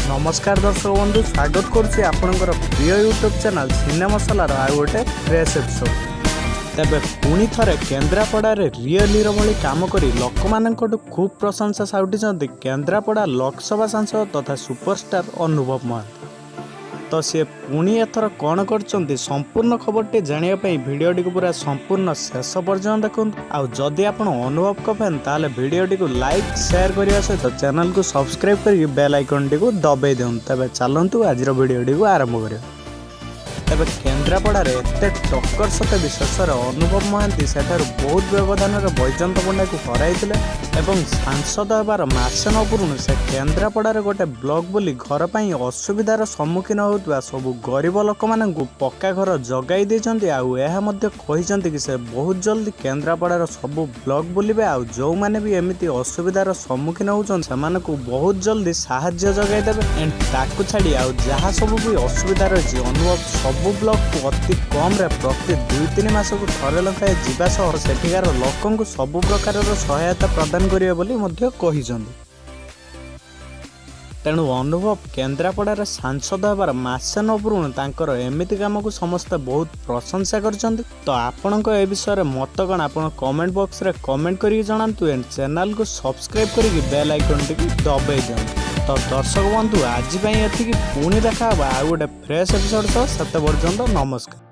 नमस्कार दर्शक बंधु स्वागत करुच्ची आपणकर प्रिय यूट्यूब चैनल सिने मसलार आउ गोटे फ्रेश एपिसोड। तेबे पुणी थरे केन्द्रापड़ारे रियल हीरो भली काम करी लोक मानकटु खूब प्रशंसा साउटिछन्ति केन्द्रापड़ा लोकसभा सांसद तथा सुपरस्टार अनुभव महांती। तो सी पुणी एथर कौन करछन्ति संपूर्ण खबरटी जानिया पई भिडियोटी को पूरा संपूर्ण शेष पर्यंत देखुन। आउ जदि आपण अनुभव को फैन ताले भिडियोटी को लाइक शेयर करिया सहित चैनल को सब्सक्राइब करी बेल आइकन टी को दबाई दियन। तबे चलंतु आजिर भिडियोटी को आरंभ करिया। तेबे केन्द्रापड़ारे एते टक्कर सते विशेषर अनुभव महांती सेठार बहुत व्यवधान बैजयंत पंडा को हराइथिले एवं सांसद होबार मासे न पूर्ण से केन्द्रापड़ारे गोटे ब्लॉक बोली घर पाई असुविधार सम्मुखीन होउतबा सबु गरीब लोक माननकु पक्का घर जगाई देछन्ती। आउ एहा मध्ये कहिसन्ती कि से बहुत जल्दी केन्द्रापड़ार सबु ब्लॉक बुलिबे। आउ जो माने भी एमिति असुविधार सम्मुखीन होउछन सेमानकु बहुत जल्दी सहायता जगाई देबे। एंड ताकु छाडी आउ जहा सबु भी असुविधा रही अनुभव सबु ब्लॉक को अति कम रे प्रति 2-3 मास को थरे लखाए जीवा सह सेठिकार लोकंकु सबु प्रकार सहायता प्रदान करिवे बोली मध्ये कहिसन्ती। तेणु अनुभव केन्द्रापड़ार सांसद होबार मासे न पूर्ण तांकर एमिति काम को समस्त बहुत प्रशंसा करछन्ती। तो आपणक ए विषय मत कण आपण कमेंट बॉक्स रे कमेंट करी जणांतु एंड चैनल को सब्सक्राइब करी बेल आइकन टी दबाई दियंतु। तो दर्शक बंधु आज एतिकी पुणी देखा आ गोटे फ्रेश एपिसोड सह सेते पर्यंत नमस्कार।